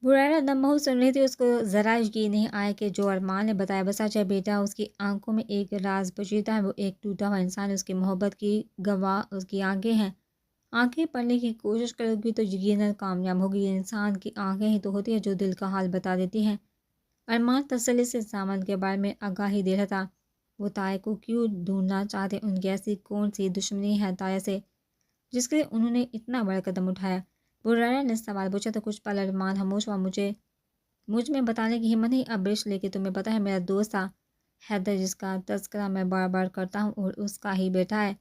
برائرہ نمحو سن رہی تھی، اس کو ذرا یقین نہیں آیا کہ جو ارمان نے بتایا وہ سچ ہے۔ بیٹا، اس کی آنکھوں میں ایک راز پوشیدہ ہے، وہ ایک ٹوٹا ہوا انسان ہے، اس کی محبت کی گواہ اس کی آنکھیں ہیں۔ آنکھیں پڑھنے کی کوشش کرو گی تو یقیناً کامیاب ہوگی۔ یہ انسان کی آنکھیں ہی تو ہوتی ہیں جو دل کا حال بتا دیتی ہیں۔ ارمان تسلی سے سامان کے بارے میں آگاہی دے رہا تھا۔ وہ طائے کو کیوں ڈھونڈنا چاہتے، ان کی ایسی کون سی دشمنی ہے طائے سے جس کے لیے انہوں نے اتنا بڑا قدم اٹھایا؟ برائرہ نے سوال پوچھا تو کچھ پل ارمان خاموش ہوا۔ مجھ میں بتانے کی ہمت نہیں اب رش، لیکن تمہیں پتہ ہے میرا دوست تھا حیدر، جس کا تذکرہ میں بار بار کرتا ہوں، اور اس کا ہی بیٹا ہے۔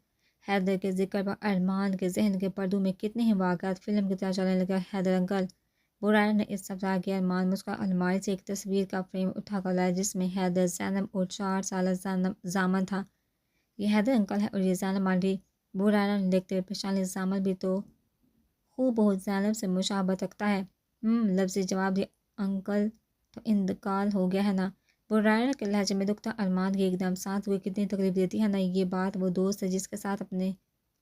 حیدر کے ذکر پر ارمان کے ذہن کے پردوں میں کتنے ہی واقعات فلم کی طرح چلنے لگے۔ حیدر انکل، برائرہ نے استفسار کیا۔ ارمان مسکرایا، الماری سے ایک تصویر کا فریم اٹھا کر لایا جس میں حیدر، زینب اور 4 سالہ ضامن تھا۔ یہ حیدر انکل ہے اور یہ زینب مانڈی۔ برائرہ نے دیکھتے ہوئے پہچان لیا، ضامن بھی تو خوب بہت زینب سے مشابہت رکھتا ہے۔ لفظی جواب دیا۔ انکل تو انتقال ہو گیا ہے نا؟ برائرہ کے لہجے میں دکھ تھا۔ ارمان کی ایک دم سانس ہوئی، کتنی تکلیف دیتی ہے نا یہ بات۔ وہ دوست ہے جس کے ساتھ اپنے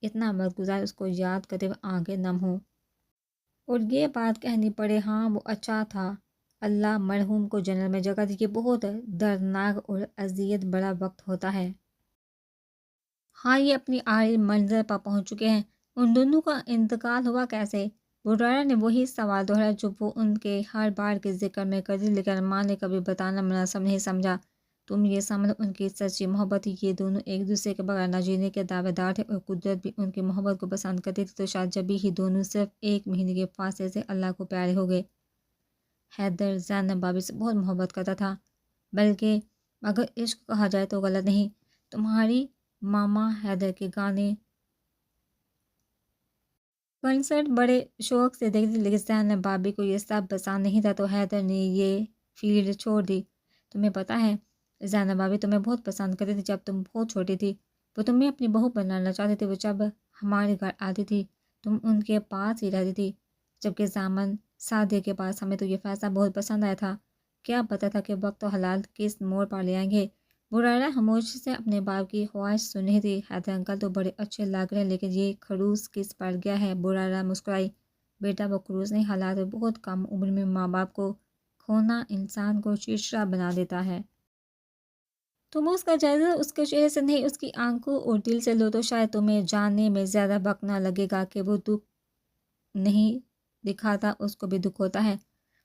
اتنا وقت گزارا، اس کو یاد کرتے ہوئے آنکھیں نم ہوں اور یہ بات کہنی پڑے۔ ہاں وہ اچھا تھا، اللہ مرحوم کو جنت میں جگہ دی۔ یہ بہت دردناک اور اذیت بڑا وقت ہوتا ہے۔ ہاں یہ اپنی آخری منزل پر پہنچ چکے ہیں۔ ان دونوں کا انتقال ہوا کیسے؟ برائرہ نے وہی سوال دہرایا جو وہ ان کے ہر بار کے ذکر میں کرتی، لیکن ارمان نے کبھی بتانا مناسب نہیں سمجھا۔ تم یہ سمجھ ان کی سچی محبت تھی، یہ دونوں ایک دوسرے کے بغیر نہ جینے کے دعوے دار تھے اور قدرت بھی ان کی محبت کو پسند کرتی تھی، تو شاید جبھی ہی دونوں صرف 1 مہینے کے فاصلے سے اللہ کو پیارے ہو گئے۔ حیدر زینب بابی سے بہت محبت کرتا تھا، بلکہ اگر عشق کہا جائے تو غلط نہیں۔ تمہاری ماما حیدر کے گانے کنسرٹ بڑے شوق سے دیکھتی، لیکن زینب بابی کو یہ سب پسند نہیں تھا، تو حیدر نے یہ فیلڈ چھوڑ دی۔ تمہیں پتہ ہے زینب بابی تمہیں بہت پسند کرتی تھی جب تم بہت چھوٹی تھی۔ وہ تمہیں اپنی بہو بنانا چاہتی تھی۔ وہ جب ہمارے گھر آتی تھی تم ان کے پاس ہی رہتی تھی، جبکہ ضامن سعدیہ کے پاس۔ ہمیں تو یہ فیصلہ بہت پسند آیا تھا، کیا پتہ تھا کہ وقت و حالات کس موڑ پر لے آئیں گے۔ برائرہ خاموشی سے اپنے باپ کی خواہش سن رہی تھی۔ حیدر انکل تو بڑے اچھے لگ رہے ہیں، لیکن یہ خروس کس پر گیا ہے؟ برائرہ مسکرائی۔ بیٹا وہ خروس نہیں، حالات میں بہت کم عمر میں ماں باپ کو کھونا انسان کو چڑچڑا بنا دیتا ہے۔ تم اس کا جائزہ اس کے چہرے سے نہیں، اس کی آنکھوں اور دل سے لو، تو شاید تمہیں جاننے میں زیادہ وقت نہ لگے گا کہ وہ دکھ نہیں دکھاتا، اس کو بھی دکھ ہوتا ہے۔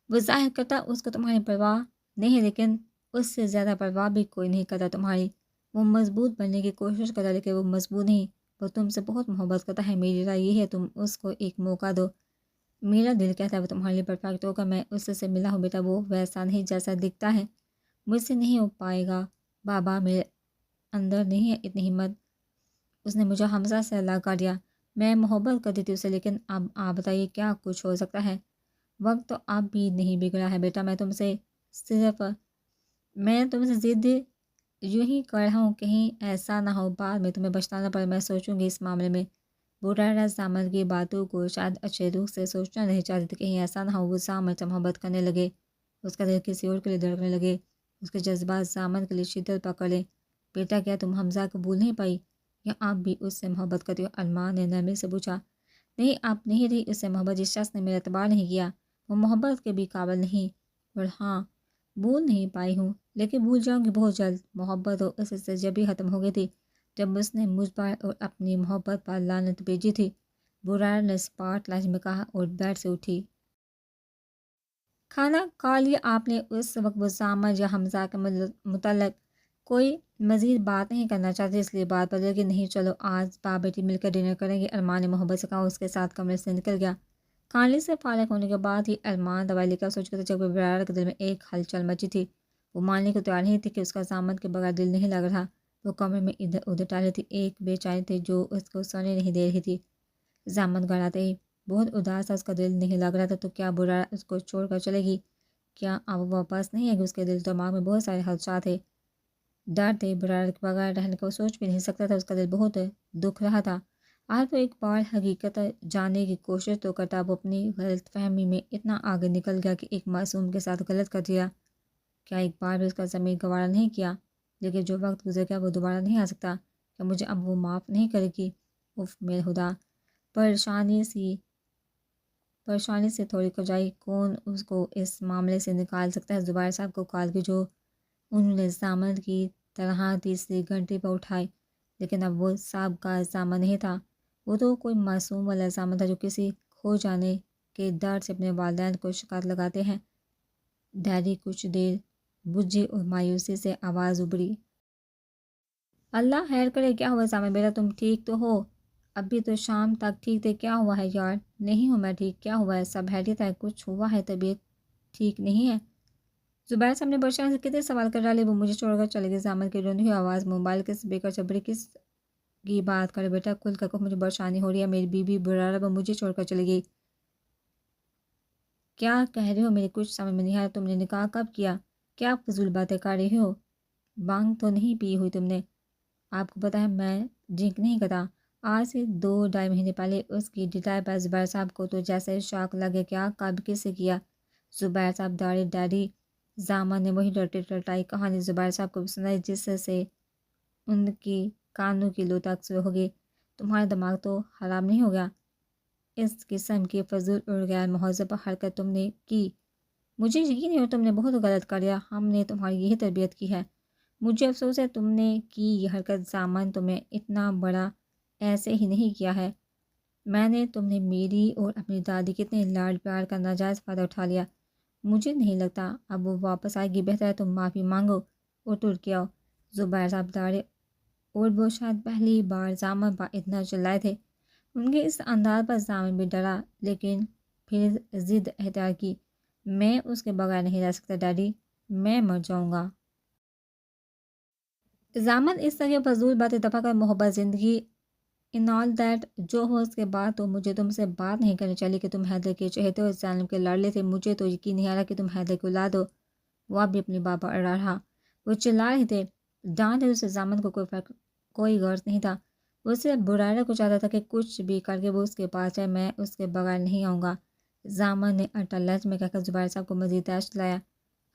وہ ظاہر کرتا اس کو تمہاری پرواہ نہیں، لیکن اس سے زیادہ پرواہ بھی کوئی نہیں کرتا تمہاری۔ وہ مضبوط بننے کی کوشش کرتا، لیکن وہ مضبوط نہیں۔ وہ تم سے بہت محبت کرتا ہے، میری رائے یہ ہے تم اس کو ایک موقع دو۔ میرا دل کہتا ہے وہ تمہارے لیے پرفیکٹ ہوگا۔ میں اس سے ملا ہوں بیٹا، وہ ویسا نہیں جیسا دکھتا ہے۔ مجھ سے نہیں ہو پائے گا بابا، میرے اندر نہیں ہے اتنی ہمت۔ اس نے مجھے حمزہ سے الگ کر دیا۔ میں محبت کرتی تھی اسے، لیکن اب آپ بتائیے کیا کچھ ہو سکتا ہے؟ وقت تو اب بھی نہیں بگڑا ہے بیٹا، میں تم سے ضد یوں ہی کر رہا ہوں، کہیں ایسا نہ ہو بعد میں تمہیں پچھتانا پڑے۔ میں سوچوں گی اس معاملے میں۔ برائرہ ضامن کی باتوں کو شاید اچھے روح سے سوچنا نہیں چاہتی تھی، کہیں ایسا نہ ہو وہ ضامن سے محبت کرنے لگے، اس کا دل کسی اور کے لیے دھڑکنے لگے، اس کے جذبات ضامن کے لیے شدت پکڑ لیں۔ بیٹا کیا تم حمزہ کو بھول نہیں پائی، یا آپ بھی اس سے محبت کرتی ہو؟ ارمان نے نرمی سے پوچھا۔ نہیں، آپ نہیں رہی اس سے محبت، جس شخص نے میرا اعتبار نہیں کیا وہ محبت کے بھی قابل نہیں۔ اور ہاں، بھول نہیں پائی ہوں، لیکن بھول جاؤں گی بہت جلد۔ محبت اور اس سے جب ہی ختم ہو گئی تھی جب اس نے مجھ پر اور اپنی محبت پر لعنت بھیجی تھی، برائرہ نے سپاٹ لہجے میں کہا اور بیڈ سے اٹھی۔ کھانا کھا لیا آپ نے؟ اس وقت وہ ضامن یا حمزہ کے متعلق کوئی مزید بات نہیں کرنا چاہتے، اس لیے بات بدل گئی۔ نہیں، چلو آج باپ بیٹی مل کر ڈنر کریں گے، ارمان نے محبت سے کہا، اس کے ساتھ کمرے سے نکل گیا۔ کھانے سے فارغ ہونے کے بعد ہی ارمان دوائی لے کر سوچ کر، جب برائرہ کے دل میں ایک ہلچل مچی تھی۔ وہ ماننے کو تیار نہیں تھی کہ اس کا ضامن کے بغیر دل نہیں لگ رہا۔ وہ کمرے میں ادھر ادھر ٹہل تھی، ایک بے چینی تھی جو اس کو سونے نہیں دے رہی تھی۔ ضامن گھر آتے ہی بہت اداس تھا، اس کا دل نہیں لگ رہا تھا، تو کیا برائرہ اس کو چھوڑ کر چلے گی؟ کیا اب واپس نہیں آئے گی؟ اس کے دل دماغ میں بہت سارے خدشات تھے، ڈر تھے۔ برائرہ کے بغیر رہنے کو سوچ بھی نہیں سکتا تھا، اس کا دل بہت دکھ رہا تھا۔ آج وہ ایک بار حقیقت جاننے کی کوشش تو کرتا، وہ اپنی غلط فہمی میں اتنا آگے نکل گیا کہ ایک معصوم کے ساتھ غلط کر دیا۔ کیا ایک بار بھی اس کا ضمیر گوارا نہیں کیا؟ لیکن جو وقت گزر گیا وہ دوبارہ نہیں آ سکتا۔ کیا مجھے اب وہ معاف نہیں کرے گی؟ اف میرے خدا! پریشانی سے تھوڑی کھجائی، کون اس کو اس معاملے سے نکال سکتا ہے؟ زبیر صاحب کو کال کی جو انہوں نے سامان کی طرح تیسری گھنٹی پر اٹھائی، لیکن اب وہ صاحب کا سامان نہیں تھا، وہ تو کوئی معصوم والا سامان تھا جو کسی کھو جانے کے ڈر سے اپنے والدین کو شکایت لگاتے ہیں۔ ڈیڈی کچھ دیر بجھی اور مایوسی سے آواز ابھری، اللہ خیر کرے، کیا ہوا سامان بیٹا، تم ٹھیک تو ہو؟ ابھی تو شام تک ٹھیک تھے، کیا ہوا ہے یار؟ نہیں ہوں میں ٹھیک، کیا ہوا ہے؟ سب خیریت ہے؟ کچھ ہوا ہے؟ طبیعت ٹھیک نہیں ہے؟ زبیر صاحب نے پریشانی سے کتنے سوال کر ڈالے، وہ مجھے چھوڑ کر چلے گئے۔ سامان کی روندی ہوئی آواز موبائل کے اسپیکر سے بڑی، کس کی بات کرے بیٹا، کھل کر کہو، مجھے پریشانی ہو رہی ہے، میری بیوی برارہ وہ مجھے چھوڑ کر چلی گئی۔ کیا کہہ رہے ہو؟ میرے کچھ سمجھ میں نہیں آ رہا، تم نے نکاح کب کیا؟ کیا فضول باتیں کر رہی ہو؟ بانگ تو نہیں پی ہوئی تم نے؟ آپ کو پتہ ہے میں ڈرنک نہیں کرتا۔ آج سے 2 ڈھائی مہینے پہلے اس کی ڈیٹائی پر زبیر صاحب کو تو جیسے شاک لگے، کیا کب کس سے کیا؟ زبیر صاحب داڑھی ڈیڈی زامن نے وہی رٹی رٹائی کہانی زبیر صاحب کو سنائی، جس سے ان کی کانوں کی لو تک ہوگی۔ تمہارا دماغ تو خراب نہیں ہو گیا؟ اس قسم کی فضول اور غیر مہذب حرکت تم نے کی؟ مجھے یقین ہے تم نے بہت غلط کیا، ہم نے تمہاری یہی تربیت کی ہے۔ مجھے افسوس ہے تم نے کی یہ حرکت، زامن تمہیں اتنا بڑا ایسے ہی نہیں کیا ہے۔ میں نے تم نے میری اور اپنی دادی کتنے لاڈ پیار کا ناجائز فائدہ اٹھا لیا۔ مجھے نہیں لگتا اب وہ واپس آئے گی، بہتر ہے تم معافی مانگو اور ٹر کے آؤ۔ زبیر صاحب داڑے اور وہ شاید پہلی بار زامن پر اتنا چلائے تھے۔ ان کے اس انداز پر زامن بھی ڈرا، لیکن پھر ضد اختیار کی، میں اس کے بغیر نہیں رہ سکتا ڈیڈی، میں مر جاؤں گا۔ زامن اس طرح فضول باتیں دفع کر، محبت زندگی ان آل دیٹ جو ہو اس کے بعد تو مجھے تم سے بات نہیں کرنی چاہیے کہ تم حیدر کے چہتے اور سالم کے لاڈلے تھے۔ مجھے تو یقین نہیں آ رہا کہ تم حیدر کو لا دو۔ وہ اب بھی اپنی بات پر اڑا رہا، وہ چلا رہے تھے، ڈانٹ رہے، اسے زامن کو کوئی غرض نہیں تھا۔ وہ صرف برائرہ کو چاہتا تھا کہ کچھ بھی کر کے وہ اس کے پاس جائے، میں اس کے بغیر نہیں آؤں گا۔ زامن نے اٹا لہجے میں کہہ کر زبیر صاحب کو مزید تیش دلایا،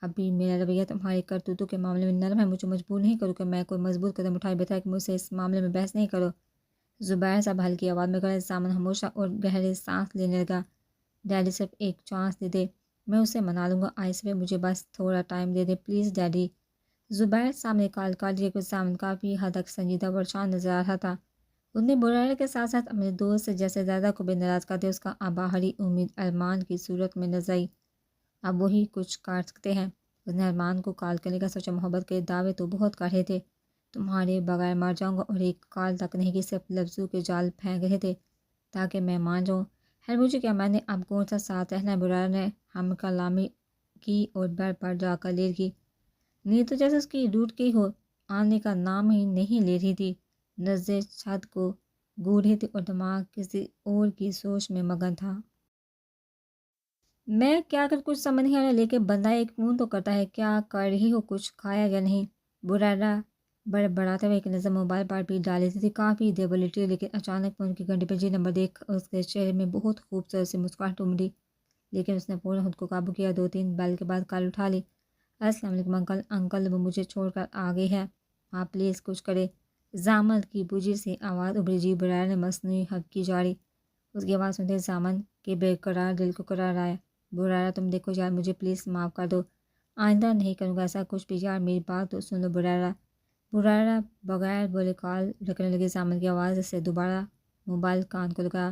ابھی میرا رویہ تمہاری کرتوتوں کے معاملے میں نرم ہے، مجھے مجبور نہیں کرو کہ میں کوئی مضبوط قدم اٹھائے، بہتر ہے کہ مجھ سے اس معاملے میں بحث نہیں کرو۔ زبیر صاحب ہلکی آواز میں کہا، زامن خاموش اور گہرے سانس لینے لگا، ڈیڈی صرف ایک چانس دے دے، میں اسے منا لوں گا، آئس پہ مجھے بس تھوڑا ٹائم دے دے پلیز ڈیڈی۔ زبیر صاحب نے کال کر دیا کہ زامن کافی حد تک سنجیدہ اور پریشان نظر آ رہا تھا۔ ان نے برائرہ کے ساتھ ساتھ اپنے دوست سے جیسے زیادہ کو بھی ناراض کر دیا، اس کا باہری امید ارمان کی صورت میں نظر آئی، اب وہی کچھ کر سکتے ہیں۔ اس نے ارمان کو کال کرنے کا سوچا، محبت کے دعوے تو بہت کر رہے تھے، تمہارے بغیر مر جاؤں گا، اور ایک کال تک نہیں کہ صرف لفظوں کے جال پھینک رہے تھے تاکہ میں مان جاؤں۔ خیر مجھے کیا، میں نے اب کون سا ساتھ رہنا ہے؟ برائرہ نے ہم کلامی کی اور بیڈ پر جا کر لیٹ گئی، نیند تو جیسے اس کی ٹوٹ گئی ہو، آنے کا نام ہی نہیں لے رہی تھی، نظریں چھت کو گھور رہی تھی اور دماغ کسی اور کی سوچ میں مگن تھا۔ میں کیا کر کچھ سمجھ نہیں آ رہا، لیکن بندہ ایک فون تو کرتا ہے، کیا کر رہی ہو، کچھ کھایا یا نہیں؟ برائرہ بڑبڑاتے ہوئے ایک نظر موبائل پر بھی ڈال لیتی تھی، کافی دیر وہ لیٹی، لیکن اچانک فون کی گھنٹی پہ جی نمبر دیکھ اس کے چہرے میں بہت خوبصورت سی مسکراہٹ امڑی، لیکن اس نے فوراً خود کو قابو کیا، 2 3 بیل کے بعد کال اٹھا لی۔ السلام علیکم انکل، انکل وہ مجھے چھوڑ کر آ گئی ہے، آپ پلیز کچھ کرے۔ زامن کی بجھی سی آواز ابھری، جی۔ برائرہ نے مصنوعی ہنکی جاری، اس کی آواز سنتے زامن کے بے قرار دل کو قرار آیا۔ برائرہ تم دیکھو یار، مجھے پلیز معاف کر دو، آئندہ نہیں کروں گا ایسا کچھ بھی، یار میری بات تو سن لو برائرہ۔ برائرہ بغیر بولے کال رکھنے لگی، زامن کی آواز سے دوبارہ موبائل کان کو لگا،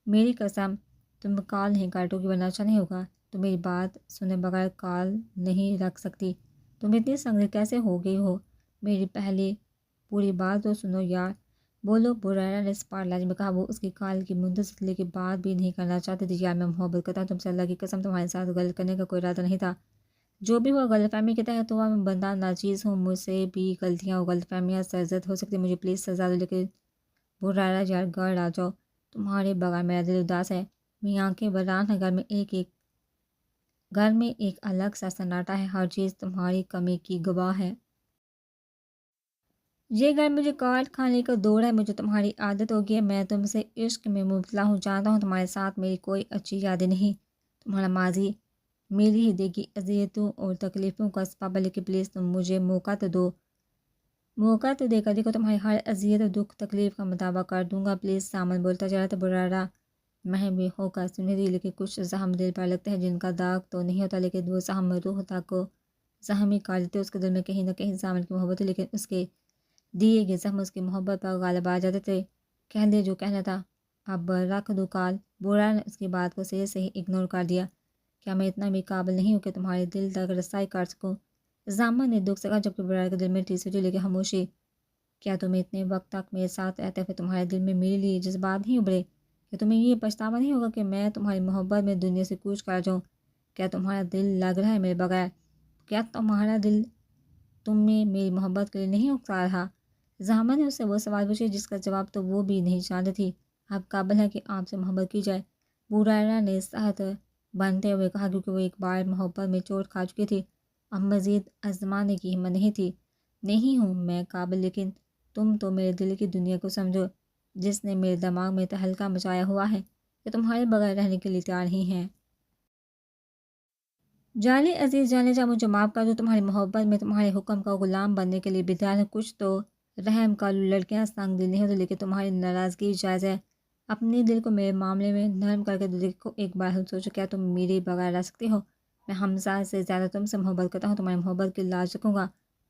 میری قسم تم کال نہیں کاٹو گی ورنہ اچھا نہیں ہوگا، تم میری بات سنے بغیر کال نہیں رکھ سکتی، تم اتنی سنگین کیسے ہو گئی ہو، میری پہلی پوری بات تو سنو یار، بولو۔ برائرہ نے اسپاٹ لہجے میں کہا، وہ اس کی کال کی منتظر کے بعد بھی نہیں کرنا چاہتی تھی، یار میں محبت کرتا ہوں تم سے، اللہ کی قسم تمہارے ساتھ غلط کرنے کا کوئی ارادہ نہیں تھا، جو بھی ہوا غلط فہمی کے تحت ہوا، میں بندہ ناچیز ہوں، مجھ سے بھی غلطیاں اور غلط فہمیاں سرزد ہو سکتی، مجھے پلیز سزا دو، لیکن برائرہ یار گھر آ جاؤ، تمہارے بغیر میرا دل اداس ہے، میری آنکھیں بران ہیں، گھر میں ایک الگ سا سناٹا ہے، ہر چیز تمہاری کمی کی گواہ ہے، یہ گھر مجھے کاٹ کھانے کا دور ہے، مجھے تمہاری عادت ہو گئی ہے، میں تم سے عشق میں مبتلا ہوں، جانتا ہوں تمہارے ساتھ میری کوئی اچھی یادیں نہیں، تمہارا ماضی میری ہی دیکھی اذیتوں اور تکلیفوں کا سبب ہے، لیکن پلیز تم مجھے موقع تو دو، موقع تو دے کر دیکھو، تمہاری ہر اذیت اور دکھ تکلیف کا مطابق کر دوں گا، پلیز۔ سامان بولتا جا رہا تھا، برائرہ محب ہو کر سنہری، لیکن کچھ زخم دل پر لگتے ہیں جن کا داغ تو نہیں ہوتا، لیکن وہ زخم روح تک کو زخمی کاٹ دیتے۔ اس کے دل میں کہیں نہ کہیں زامن کی محبت ہے، لیکن اس کے دیے گئے زخم اس کی محبت پر غالب آ جاتے تھے۔ کہہ دے جو کہنا تھا، اب رکھ دو کال۔ بورا نے اس کی بات کو سرے سے ہی اگنور کر دیا۔ کیا میں اتنا بھی قابل نہیں ہوں کہ تمہارے دل تک رسائی کر سکوں؟ زامن نے دکھ سے کہا، جبکہ بورا کے دل میں ٹھیس اٹھی، لیکن خاموشی۔ کیا تمہیں اتنے وقت تک میرے ساتھ رہتے ہوئے تمہارے دل میں میرے لیے جذبات نہیں ابھرے؟ کہ تمہیں یہ پچھتاوا نہیں ہوگا کہ میں تمہاری محبت میں دنیا سے کوچ کر جاؤں؟ کیا تمہارا دل لگ رہا ہے میرے بغیر؟ کیا تمہارا دل تم میں میری محبت کے لیے نہیں اکسا رہا؟ زامن نے اس سے وہ سوال پوچھے جس کا جواب تو وہ بھی نہیں جانتی تھی۔ آپ قابل ہے کہ آپ سے محبت کی جائے؟ بورا نے صحت بنتے ہوئے کہا، کیونکہ وہ ایک بار محبت میں چوٹ کھا چکی تھی، اب مزید آزمانے کی ہمت نہیں تھی۔ نہیں ہوں میں قابل، لیکن تم تو میرے دل کی دنیا کو سمجھو، جس نے میرے دماغ میں تہلکہ مچایا ہوا ہے کہ تمہارے بغیر رہنے کے لیے تیار نہیں ہے۔ جانے عزیز، جانے جا، مجھے معاف کر دو، تمہاری محبت میں تمہارے حکم کا غلام بننے کے لیے بھی تیار ہے۔ کچھ تو رحم کا لو، لڑکیاں سنگ دل نہیں ہوتی، لیکن تمہاری ناراضگی جائز ہے۔ اپنے دل کو میرے معاملے میں نرم کر کے دیکھو ایک بار سوچو، کیا تم میرے بغیر رہ سکتے ہو؟ میں حمزہ سے زیادہ تم سے محبت کرتا ہوں، تمہاری محبت کی لاج رکھوں گا،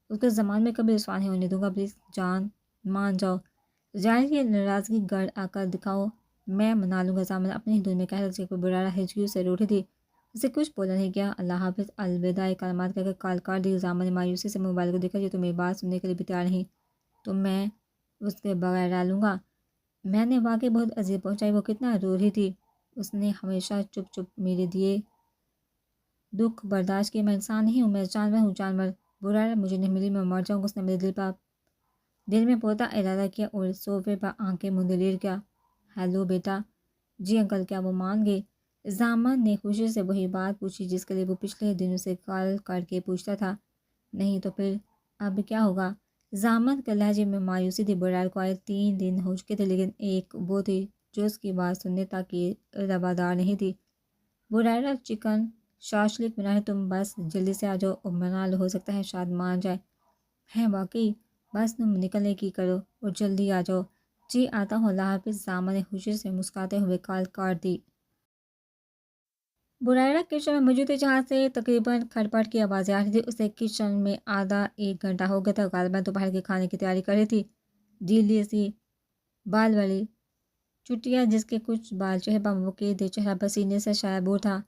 اس کے زمان میں کبھی رسوا نہیں ہونے دوں گا۔ پلیز جان مان جاؤ، جائے کی ناراضگی گڑھ آ کر دکھاؤ، میں منا لوں گا۔ زامن اپنے ہی دل میں کہہ رہا تھا کہ برا ہچکیوں سے روٹھی تھی، اسے کچھ بولا نہیں گیا۔ اللہ حافظ، الوداع کلمات کہہ کر کال کاٹ دی۔ زامن نے مایوسی سے موبائل کو دیکھا، یہ تو میری بات سننے کے لیے بھی تیار نہیں، تو میں اس کے بغیر رہ لوں گا؟ میں نے واقعی بہت اذیت پہنچائی، وہ کتنا رو رہی تھی، اس نے ہمیشہ چپ چپ میرے دیے دکھ برداشت کیے۔ میں انسان نہیں ہوں، میں جانور ہوں، جانور۔ برا مجھے نہیں ملی، میں مر جاؤں گا۔ اس نے میرے دل میں پوتا ارادہ کیا اور صوفے پر آنکھیں موندے لیٹ گیا۔ ہیلو بیٹا۔ جی انکل، کیا وہ مان گئے؟ زامن نے خوشی سے وہی بات پوچھی جس کے لیے وہ پچھلے دنوں سے کال کر کے پوچھتا تھا۔ نہیں تو پھر اب کیا ہوگا؟ زامن کے لہجے میں مایوسی تھی۔ برائر کو آئے 3 دن ہو چکے تھے، لیکن ایک وہ تھی جو اس کی بات سننے تک کی روادار نہیں تھی۔ برائر چکن شاشلک بنا ہے، تم بس جلدی سے آ جاؤ اور منا لو، ہو سکتا ہے شاید مان جائے۔ ہے واقعی؟ بس تم نکلنے کی کرو اور جلدی آ جاؤ۔ جی آتا ہوں، اللہ حافظ۔ زامن نے خوشی سے مسکراتے ہوئے کال کاٹ دی۔ برائرہ کچن میں موجود تھی، جہاں سے تقریباً کھٹپٹ کی آوازیں آ رہی تھی۔ اسے کچن میں آدھا ایک گھنٹہ ہو گیا تھا، غالباً دوپہر کے کھانے کی تیاری کر رہی تھی۔ ڈھیلی سی بال والی چٹیا جس کے کچھ بال چہرے پر موقع دے، چہرہ پسینے سے شائبور تھا۔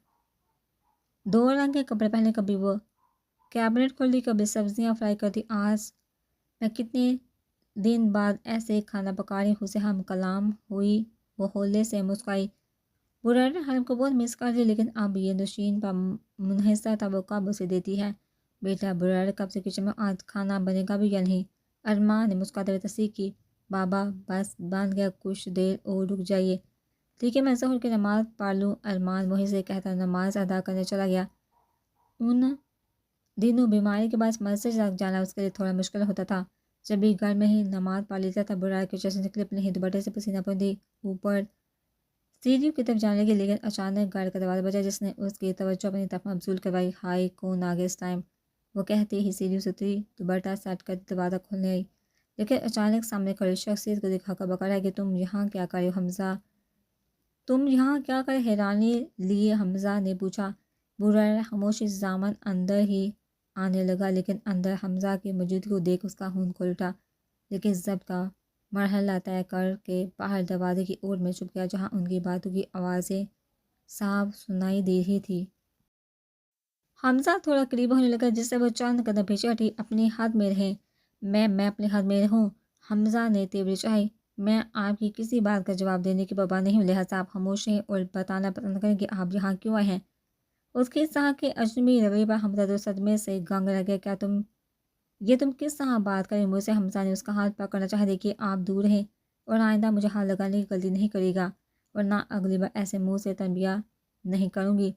2 رنگ کے کپڑے پہنے کبھی وہ کیبنٹ کھول دی، کبھی سبزیاں فرائی کرتی۔ آج میں کتنے دن بعد ایسے کھانا پکا رہی ہوں سے ہم کلام ہوئی، وہ ہولے سے مسکرائی۔ برائر نے حرم کو بہت مس کر دی، لیکن اب یہ نشین پر منحصر تھا، وہ کب اسے دیتی ہے؟ بیٹا، برائر کب سے کچن میں، آج کھانا بنے گا بھی یا نہیں؟ ارمان نے مسکراتے ہوئے تصدیق کی۔ بابا بس بن گیا، کچھ دیر اور رک جائیے۔ ٹھیک ہے، میں ظہر کی نماز پڑھ لوں۔ ارمان وہیں سے کہتا نماز ادا کرنے چلا گیا۔ ان دنوں بیماری کے بعد مسجد تک جانا اس کے لیے تھوڑا مشکل ہوتا تھا، جب بھی گھر میں ہی نماز پڑھ لیتا تھا۔ برائر کچن سے نکلے، اپنے ہی دوپٹے سے پسینہ پوندی اوپر سیڑھیوں کی طرف جانے لگی، لیکن اچانک گھر کا دروازہ بجا جس نے اس کی توجہ اپنی طرف مبذول کروائی۔ ہائے، کون آ گیا اس ٹائم؟ وہ کہتے ہی سیڑھیوں سے اتری، دوپٹہ سیٹ کر دروازہ کھولنے آئی، لیکن اچانک سامنے کھڑی شخصیت کو دیکھا کر بکا رہ کہ تم یہاں کیا کرے ہو حمزہ؟ تم یہاں کیا کرے؟ حیرانی لیے حمزہ نے پوچھا۔ برائر خاموشی۔ زامن اندر ہی آنے لگا، لیکن اندر حمزہ کی موجودگی کو دیکھ اس کا خون کھول اٹھا، لیکن ضبط کا مرحلہ طے کر کے باہر دروازے کی اوٹ میں چھپ گیا، جہاں ان کی باتوں کی آوازیں صاف سنائی دے رہی تھی۔ حمزہ تھوڑا قریب ہونے لگا، جس سے وہ چند قدم پیچھے ہٹی۔ اپنی حد میں رہیں۔ میں اپنی حد میں رہوں؟ حمزہ نے تیوری چڑھائی۔ میں آپ کی کسی بات کا جواب دینے کی پابند نہیں ہوں، لہٰذا آپ خاموش رہیں اور بتانا پسند کریں کہ آپ یہاں کیوں آئے ہیں۔ اس کی اس طرح کے اجنبی رویے پر حمزہ تو صدمے سے گنگ رہ گیا۔ کیا تم کس طرح بات کریں مجھ سے؟ حمزہ نے اس کا ہاتھ پکڑنا چاہا۔ دیکھیے، آپ دور ہیں اور آئندہ مجھے ہاتھ لگانے کی غلطی نہیں کرے گا، ورنہ اگلی بار ایسے منہ سے تنبیہ نہیں کروں گی۔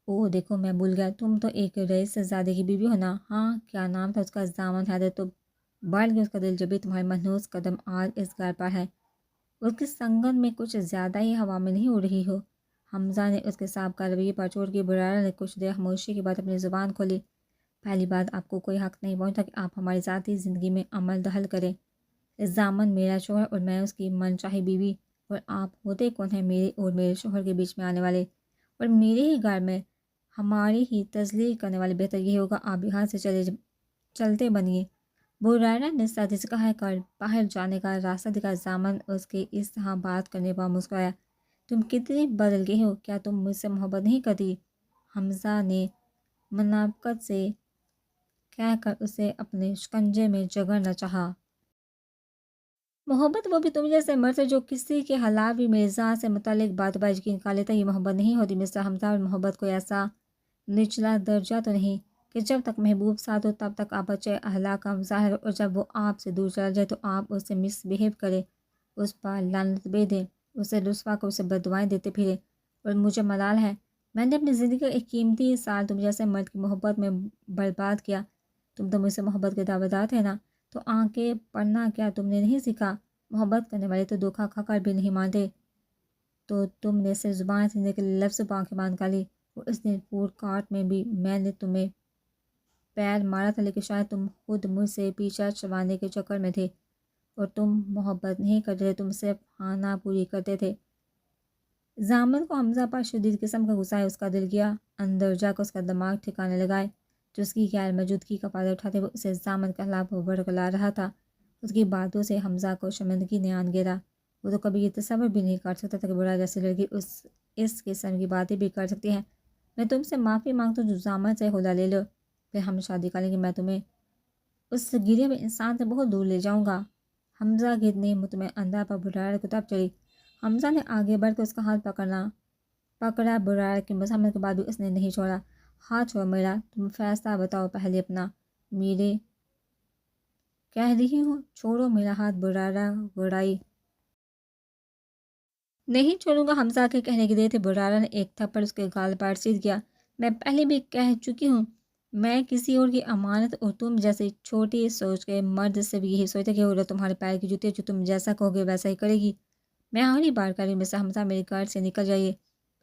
اوہ دیکھو، میں بھول گیا، تم تو ایک رئیس زادے کی بیوی ہو نا؟ ہاں، کیا نام تھا اس کا؟ زامن۔ حیدر تو بڑھ گیا اس کا دل جب بھی تمہاری مہنوز قدم آج اس گھر پر ہے۔ اس کی سنگت میں کچھ زیادہ ہی ہوا میں نہیں اڑ رہی ہو؟ حمزہ نے اس کے سابقہ رویے پر چوٹ کی۔ برائر نے کچھ دیر خاموشی کے بعد اپنی زبان کھولی۔ پہلی بات، آپ کو کوئی حق نہیں پہنچتا کہ آپ ہماری ذاتی زندگی میں عمل دخل کریں۔ زامن میرا شوہر اور میں اس کی من چاہی بیوی۔ اور آپ ہوتے کون ہیں میرے اور میرے شوہر کے بیچ میں آنے والے، اور میرے ہی گھر میں ہماری ہی تذلیل کرنے والے؟ بہتر یہ ہوگا آپ یہاں سے چلتے بنیے۔ بریرہ نے سادی سے کہا کر باہر جانے کا راستہ دکھا۔ زامن اس کے اس طرح بات کرنے پر مسکرایا۔ تم کتنی بدل گئی ہو، کیا تم مجھ سے محبت نہیں کرتی؟ حمزہ نے منافقت سے کہہ کر اسے اپنے شکنجے میں جگڑنا چاہا۔ محبت وہ بھی تم جیسے مرد سے جو کسی کے حالات بھی میرے ذات سے متعلق بات پر یقین کر لیتا، یہ محبت نہیں ہوتی مسٹر حمزہ۔ اور محبت کوئی ایسا نچلا درجہ تو نہیں کہ جب تک محبوب ساتھ ہو تب تک آپ اچھے اخلاق کا مظاہر، اور جب وہ آپ سے دور چلا جائے تو آپ اس سے مس بہیو کرے، اس پر لعنت بھیجیں، اسے رسوا کر اسے بددعائیں دیتے پھرے۔ اور مجھے ملال ہے میں نے اپنی زندگی کا ایک قیمتی سال تم جیسے مرد کی محبت میں برباد کیا۔ تم تو مجھ سے محبت کے دعویدار تھے نا، تو آنکھیں پڑھنا کیا تم نے نہیں سیکھا؟ محبت کرنے والے تو دھوکہ کھا کر بھی نہیں مانتے، تو تم نے صرف زبان سینے کے لفظ پہ آنکھیں باندھ کر لی۔ اور اس دن فوڈ کارٹ میں بھی میں نے تمہیں پیر مارا تھا، لیکن شاید تم خود مجھ سے پیچھا چھڑوانے کے چکر میں تھے، اور تم محبت نہیں کرتے تھے، تم صرف خانہ پوری کرتے تھے۔ زامن کو حمزہ پر شدید قسم کا غصہ ہے۔ اس کا دل گیا اندر جا کر اس کا دماغ ٹھکانے لگائے۔ جو اس کی غیر موجودگی کا فائدہ اٹھاتے وہ اسے زامن کے خلاف ورگلا رہا تھا۔ اس کی باتوں سے حمزہ کو شرمندگی نے آن گھیرا۔ وہ تو کبھی یہ تصور بھی نہیں کر سکتا تھا کہ برا جیسی لڑکی اس قسم کی باتیں بھی کر سکتی ہے۔ میں تم سے معافی مانگتا ہوں، جو زامن سے خلا لے لو، پھر ہم شادی کریں گے، میں تمہیں اس گرے ہوئے انسان سے بہت دور لے جاؤں گا۔ حمزہ کی اتنی مطمئن انداز پر بریرہ کو تب چڑھی۔ حمزہ نے آگے بڑھ کر اس کا ہاتھ پکڑا۔ بریرہ کی مزاحمت کے بعد بھی اس نے نہیں چھوڑا۔ ہاتھ چھوڑو میرا، تم فیصلہ بتاؤ پہلے اپنا۔ میرے کہہ رہی ہوں چھوڑو میرا ہاتھ، بریرہ گڑائی۔ نہیں چھوڑوں گا، حمزہ کے کہنے کی دیر تھی۔ بریرہ نے ایک تھپڑ اس کے گال پر سیدھ کیا۔ میں پہلے بھی کہہ چکی ہوں، میں کسی اور کی امانت، اور تم جیسے چھوٹی سوچ کے مرد سے بھی یہی سوچتا کہ عورت تمہارے پیر کی جوتی ہے، جو تم جیسا کہو گے ویسا ہی کرے گی۔ میں آخری بار کر رہی ہوں مسٹر حمزہ، میرے گھر سے نکل جائیے،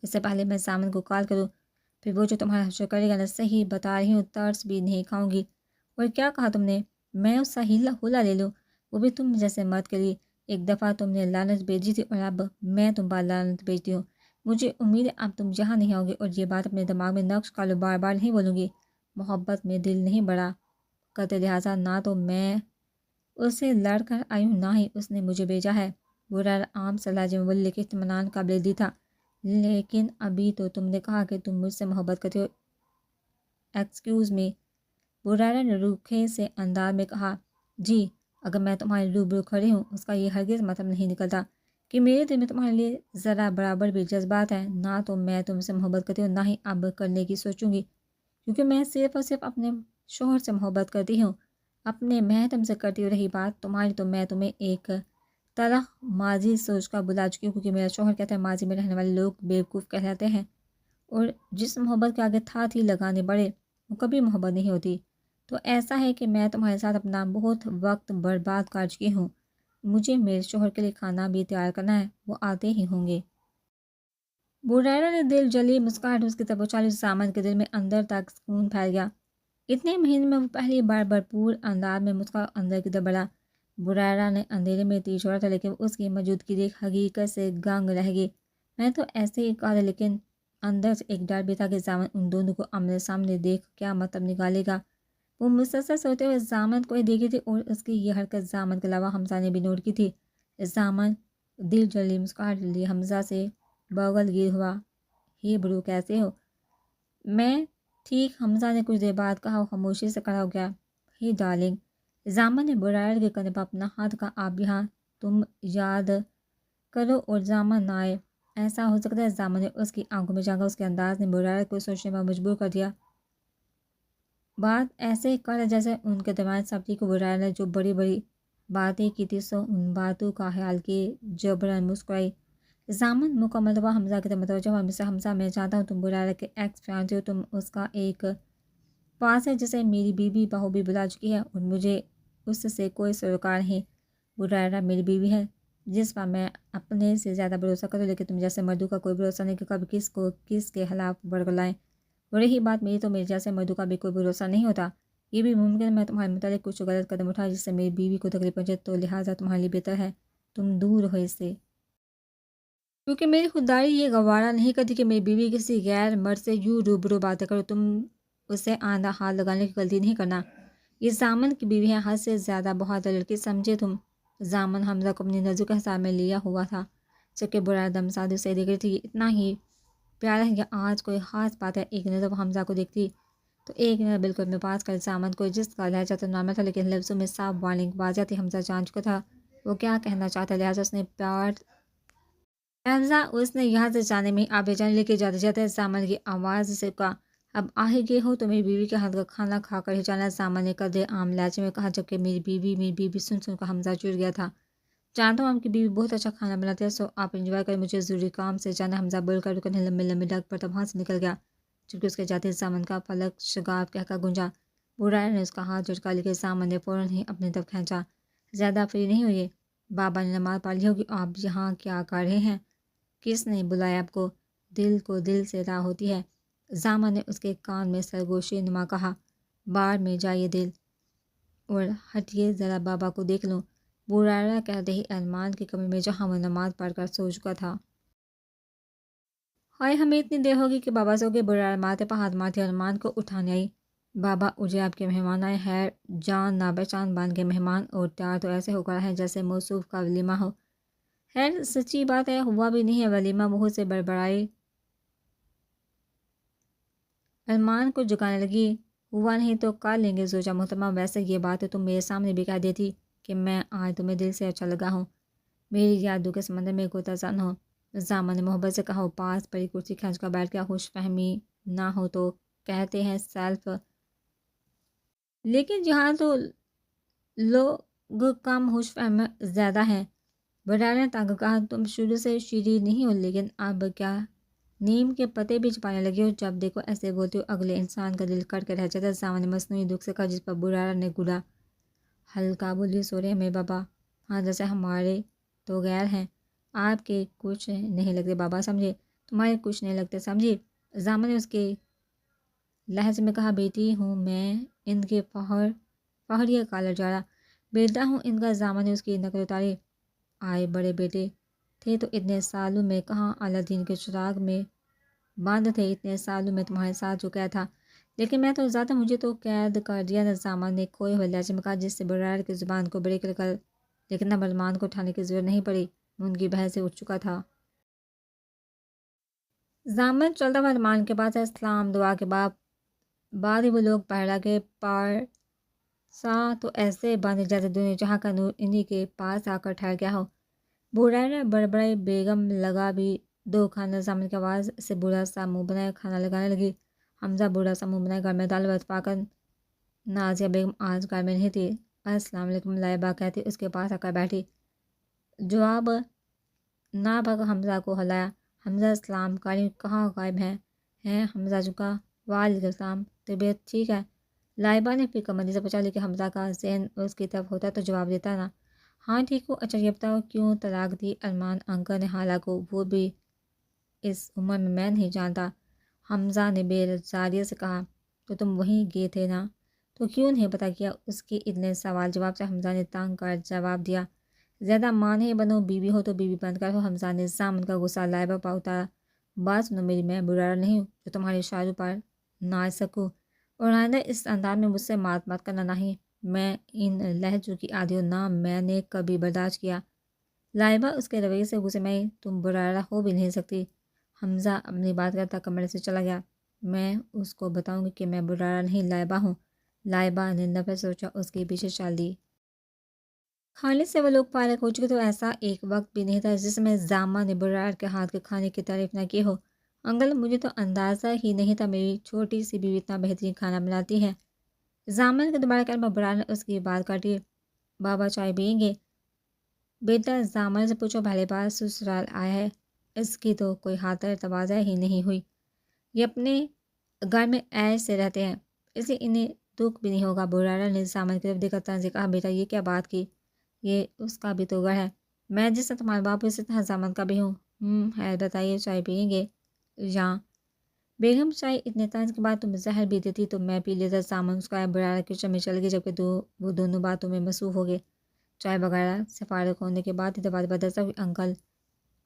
اس سے پہلے میں زامن کو کال کروں، پھر وہ جو تمہارا حشر کرے گا نا، صحیح بتا رہی ہوں، ترس بھی نہیں کھاؤں گی۔ اور کیا کہا تم نے؟ میں اس کا ہلا لے لوں، وہ بھی تم جیسے مرد کے لیے؟ ایک دفعہ تم نے لعنت بھیجی تھی، اور اب میں تم پر لعنت بھیجتی ہوں۔ مجھے امید ہے اب تم یہاں نہیں آؤگے، اور یہ بات اپنے دماغ میں نقش کر لو، بار بار نہیں بولوں گی۔ محبت میں دل نہیں بڑا کرتے، لہٰذا نہ تو میں اسے لڑ کر آئی ہوں، نہ ہی اس نے مجھے بھیجا ہے۔ بریرہ عام سلاج مبلغ کے اطمینان قابل دی تھا۔ لیکن ابھی تو تم نے کہا کہ تم مجھ سے محبت کرتے ہو۔ ایکسکیوز می، بریرہ نے روکھے سے انداز میں کہا۔ جی، اگر میں تمہارے روبرو کھڑی ہوں، اس کا یہ ہرگز مطلب نہیں نکلتا کہ میرے دل میں تمہارے لیے ذرا برابر بھی جذبات ہیں۔ نہ تو میں تم سے محبت کرتی ہوں، نہ ہی اب کرنے کی سوچوں گی، کیونکہ میں صرف اور صرف اپنے شوہر سے محبت کرتی ہوں، اپنے محتم سے کرتی ہوں۔ رہی بات تمہاری، تو میں تمہیں ایک تلخ ماضی سوچ کر بلا چکی ہوں، کیونکہ میرا شوہر کہتا ہے ماضی میں رہنے والے لوگ بیوقوف کہلاتے ہیں، اور جس محبت کے آگے تھا تھی لگانے پڑے وہ کبھی محبت نہیں ہوتی۔ تو ایسا ہے کہ میں تمہارے ساتھ اپنا بہت وقت برباد کر چکی ہوں، مجھے میرے شوہر کے لیے کھانا بھی تیار کرنا ہے، وہ آتے ہی ہوں گے۔ بریرہ نے دل جلی مسکراہٹ اس کی طرف اچھالی۔ زامن کے دل میں اندر تک سکون پھیل گیا۔ اتنے مہینے میں وہ پہلی بار بھرپور انداز میں مسکرا اندر کی طرف بڑھا۔ بریرہ نے اندھیرے میں تیر چھوڑا تھا، لیکن اس کی موجودگی دیکھ حقیقت سے گنگ رہ گئی۔ میں تو ایسے ہی کہا تھا، لیکن اندر سے ایک ڈر بھی تھا کہ زامن ان دونوں کو آمنے سامنے دیکھ کیا مطلب نکالے گا۔ وہ مسلسل سوتے ہوئے زامن کو ہی دیکھی تھی، اور اس کی یہ حرکت زامن کے علاوہ حمزہ نے بھی نوٹ کی تھی۔ زامن دل جلی مسکراہٹ لیے حمزہ سے بغل گیر ہوا۔ ہی برو، کیسے ہو؟ میں ٹھیک، حمزہ نے کچھ دیر بعد کہا، وہ خاموشی سے کھڑا ہو گیا۔ ہی ڈارلنگ، زامن نے بریرہ کے کندھے پر اپنا ہاتھ کا آپ یہاں تم یاد کرو اور زامن نہ آئے، ایسا ہو سکتا ہے؟ زامن نے اس کی آنکھوں میں جھانکا۔ اس کے انداز نے بریرہ کو سوچنے پر مجبور کر دیا۔ بات ایسے کر جیسے ان کے درمیان سب تھی، کو بریرہ نے جو بڑی بڑی باتیں کی تھی سو ان باتوں کا خیال کیے جبراً مسکرائی۔ زامن مکمل طور پر حمزہ کی طرف متوجہ ہوا۔ مسٹر حمزہ، میں چاہتا ہوں تم بریرہ کے ایکس فیانسی ہو، تم اس کا ایک پاس ہے جسے میری بیوی بہو بھی بلا چکی ہے، اور مجھے اس سے کوئی سروکار نہیں۔ بریرہ میری بیوی ہے جس پر میں اپنے سے زیادہ بھروسہ کروں، لیکن تم جیسے مردوں کا کوئی بھروسہ نہیں کہ کب کس کو کس کے خلاف ورگلائیں۔ اور رہی بات میری، تو میرے جیسے مردوں کا بھی کوئی بھروسہ نہیں ہوتا۔ یہ بھی ممکن ہے میں تمہارے متعلق کچھ غلط قدم اٹھاؤں جس سے میری بیوی کو تکلیف پہنچے، تو لہٰذا تمہارے لیے بہتر ہے تم دور ہو اس سے۔ کیونکہ میری خودداری یہ گوارا نہیں کرتی کہ میری بیوی کسی غیر مرد سے یوں روبرو باتیں کرو. تم اسے آندھا ہاتھ لگانے کی غلطی نہیں کرنا. یہ زامن کی بیوی ہے، حد سے زیادہ بہت لڑکی سمجھے تم. زامن حمزہ کو اپنی نظروں کے حساب میں لیا ہوا تھا، جبکہ برا دم سادو سے دیکھ رہی تھی. اتنا ہی پیارا ہے کہ آج کوئی خاص بات ہے. ایک نظر وہ حمزہ کو دیکھتی تو ایک نظر بالکل میں پاس کر زامن کو، جس کا لہجہ تو نارمل تھا لیکن لفظوں میں صاف وارننگ واضح تھی. حمزہ جان چکا تھا وہ کیا کہنا چاہتا، لہٰذا اس نے یہاں سے جانے میں آبے جان لے کے جاتے جاتے زامن کی آواز سے کہا، اب آہے گئے ہو تو میری بیوی کے ہاتھ کا کھانا کھا کر ہی جانا. زامن نے قدرے عام لہجے میں کہا، جبکہ میری بیوی سن کر حمزہ چڑ گیا تھا. جانتا ہوں آپ کی بیوی بہت اچھا کھانا بناتی ہے، سو آپ انجوائے کریں، مجھے ضروری کام سے جانا. حمزہ بول کر رکن لمبے لمبے ڈگ پر تب وہاں سے نکل گیا. جبکہ اس کے جاتے زامن کا پلک شگاف کہہ کر گونجا. بوڑھا نے اس کا ہاتھ جھٹکا لے کے زامن نے فوراً ہی اپنی طرف کھینچا. زیادہ فری نہیں ہوئی، بابا نے نماز پڑھ لی ہوگی، آپ یہاں کیا کر رہے ہیں؟ کس نے بلایا آپ کو؟ دل کو دل سے راہ ہوتی ہے. زامن نے اس کے کان میں سرگوشی نما کہا، بار میں جائیے دل، اور ہٹیے ذرا بابا کو دیکھ لوں. بورارا کہتے ہی ارمان کے کمرے میں جہاں وہ نماز پڑھ کر سو چکا تھا. ہائے ہمیں اتنی دیر ہوگی کہ بابا سو گئے. بورارا ماتھے پر ہاتھ مارتی ارمان کو اٹھانے آئی. بابا اجے آپ کے مہمان آئے. خیر جان نہ پہچان بان کے مہمان، اور تیار تو ایسے ہو کر ہے جیسے موصوف کا ولیمہ ہو. خیر سچی بات ہے ہوا بھی نہیں ہے ولیمہ، بہت سے بڑبڑائی. ارمان کو جھکانے لگی، ہوا نہیں تو کر لیں گے زوجہ محترمہ. ویسے یہ بات ہے تم میرے سامنے بھی کہہ دیتی کہ میں آج تمہیں دل سے اچھا لگا ہوں، میری یادوں کے سمندر میں کوئی تزن ہو. زامن نے محبت سے کہا. وہ پاس پڑی کرسی کھینچ کر بیٹھ گیا. خوش فہمی نہ ہو تو کہتے ہیں سیلف، لیکن یہاں تو لوگ کم خوش فہم زیادہ ہیں. بڑھا نے تنگ کہا، تم شروع سے شیریں نہیں ہو، لیکن اب کیا نیم کے پتے بھی چھپانے لگے ہو؟ جب دیکھو ایسے بولتے ہو اگلے انسان کا دل کٹ کے رہ جاتا ہے. زامن نے مصنوعی دکھ سے کہا، جس پر برارا نے گڑا. ہلکا بولی، سو رہے ہمیں بابا؟ ہاں جیسے ہمارے تو غیر ہیں، آپ کے کچھ نہیں لگتے بابا سمجھے، تمہارے کچھ نہیں لگتے سمجھی. زامن نے اس کے لہجے میں کہا، بیٹی ہوں میں ان کے فہریہ کالر جاڑا، بیٹا ہوں ان کا. زامن نے اس کی نقل اتاری. آئے بڑے بیٹے تھے تو اتنے سالوں میں کہاں الادین کے چراغ میں بند تھے، اتنے سالوں میں تمہارے ساتھ جو کیا تھا، لیکن میں تو زیادہ مجھے تو قید کر دیا نا. زامن نے کھوئے ہوئے لہجے میں کہا، جس سے برار کی زبان کو بریک کر، لیکن اب ارمان کو اٹھانے کی ضرورت نہیں پڑی، ان کی بحث سے اٹھ چکا تھا. زامن چلتا ہوا ارمان کے پاس ہے. اسلام دعا کے بعد ہی وہ لوگ پہلا کے پارسا تو ایسے باندھے جیسے دنیا جہاں کا نور انہی کے پاس آ کر ٹھہر گیا ہو. بورارا بڑبڑائی، بیگم لگا بھی دو کھانا. زامن کی آواز سے بوڑھا سا منہ بنائے کھانا لگانے لگی. حمزہ بوڑھا سا منہ بنائے گھر میں دال وقت پا کر. نازیہ بیگم آج گھر میں نہیں تھی. السلام علیکم لائبہ کہتی اس کے پاس آ کر بیٹھی. جواب نہ بھگ حمزہ کو ہلایا. حمزہ السلام قاری کہاں غائب ہیں حمزہ جھکا. وعلیکم السلام، طبیعت ٹھیک ہے؟ لائبہ نے فکر مندی سے پوچھا، لیکن حمزہ کا ذہن اس کی طرف ہوتا تو جواب دیتا نا. ہاں ٹھیک ہو. اچھا یہ بتاؤ کیوں طلاق دی ارمان انکل نے حالہ کو، وہ بھی اس عمر میں نہیں جانتا. حمزہ نے بے زاریت سے کہا، تو تم وہیں گئے تھے نا، تو کیوں نہیں پتہ کیا؟ اس کے اتنے سوال جواب سے حمزہ نے تنگ کر جواب دیا، زیادہ ماں نہیں بنو، بیوی ہو تو بیوی بن کر ہو. حمزہ نے زامن کا غصہ لائبہ پر اتارا. بات سنو میری، میں برارا نہیں ہوں جو تمہاری شاعری پر ناچ سکوں، اور آئندہ اس انداز میں مجھ سے مات کرنا نہیں. میں ان لہجوں کی عادی ہوں، نہ میں نے کبھی برداشت کیا. لائبہ اس کے رویے سے غصے میں آئی. تم برارا ہو بھی نہیں سکتی. حمزہ اپنی بات کرتا کمرے سے چلا گیا. میں اس کو بتاؤں گی کہ میں برارا نہیں لائبہ ہوں. لائبہ نے نفرت سے سوچا، اس کے پیچھے چل دی. کھانے سے وہ لوگ فارغ ہو چکے تو ایسا ایک وقت بھی نہیں تھا جس میں زامن نے برار کے ہاتھ کے کھانے کی تعریف نہ کی ہو. انکل مجھے تو اندازہ ہی نہیں تھا میری چھوٹی سی بیوی اتنا بہترین کھانا بناتی ہے. زامن کے دوبارہ کلمہ برار نے اس کی بات کاٹی. بابا چائے پئیں گے؟ بیٹا زامن سے پوچھو، پہلے بار سسرال آیا ہے، اس کی تو کوئی خاطر تواضع ہی نہیں ہوئی. یہ اپنے گھر میں عیش سے رہتے ہیں، اس لیے انہیں دکھ بھی نہیں ہوگا. برارا نے زامن کی طرف دیکھ کر طنز سے کہا، بیٹا یہ کیا بات کی، یہ اس کا بھی تو گھر ہے. میں جس طرح تمہارا باپ ہوں اسی طرح زامن کا بھی ہوں. ہے بتائیے چائے پئیں گے یا بیگم؟ چائے اتنے طنز کے بعد تم زہر بھی دیتی تو میں پی لیتا. زامن مسکرایا. برارا کچن میں چل گئی جبکہ وہ دونوں باتوں میں مصروف ہو گئے. چائے وغیرہ سے فارغ ہونے کے بعد ہی دروازے پر دستک ہوئی. انکل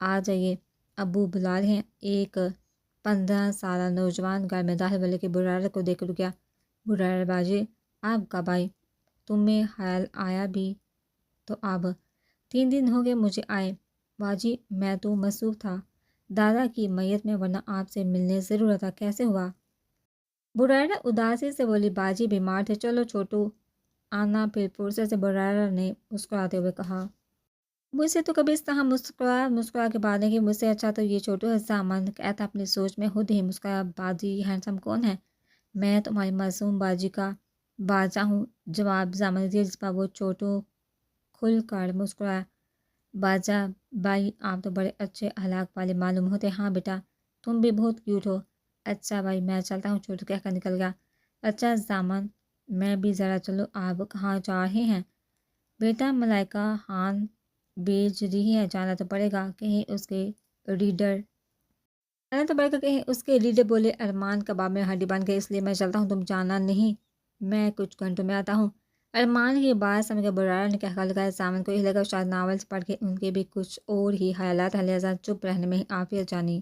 آ جائیے. ابو بلا رہے ہیں۔ ایک 15 سالہ نوجوان گھر میں داخل بلکہ برائرہ کو دیکھ کر رکیا۔ برائرہ باجی آپ کب آئی؟ تمہیں خیال آیا بھی تو اب 3 دن ہو گئے مجھے آئے۔ باجی میں تو مصروف تھا دادا کی میت میں، ورنہ آپ سے ملنے ضرور تھا، کیسے ہوا؟ برائرہ اداسی سے بولی باجی بیمار تھے، چلو چھوٹو آنا پھر فرصت سے برائرہ نے مسکراتے ہوئے کہا۔ مجھ سے تو کبھی اس طرح مسکرا کے بات نہیں کہ مجھ سے اچھا تو یہ چھوٹو ہے سامان کہتا اپنی سوچ میں خود ہی مسکرایا۔ باجی ہینڈسم کون ہے؟ میں تمہاری معصوم باجی کا باجا ہوں، جواب زامن دیا، جس پر وہ چھوٹو کھل کر مسکرایا۔ باجا بھائی آپ تو بڑے اچھے اخلاق والے معلوم ہوتے۔ ہاں بیٹا تم بھی بہت کیوٹ ہو۔ اچھا بھائی میں چلتا ہوں، چھوٹو کہہ کر نکل گیا۔ اچھا زامن میں بھی ذرا چلو، آپ کہاں جا رہے ہیں؟ بیٹا ملائکہ خان بھیج رہی ہے، جانا تو پڑے گا، کہیں اس کے ریڈر بولے ارمان کباب میں ہڈی بن گئی، اس لیے میں چلتا ہوں، تم جانا نہیں، میں کچھ گھنٹوں میں آتا ہوں۔ ارمان کی بات سمجھ کر برائرہ نے کہا لگایا سامن کو یہ لگا شاید ناولس پڑھ کے ان کے بھی کچھ اور ہی خیالات ہیں، لہٰذا چپ رہنے میں ہی عافیت جانی۔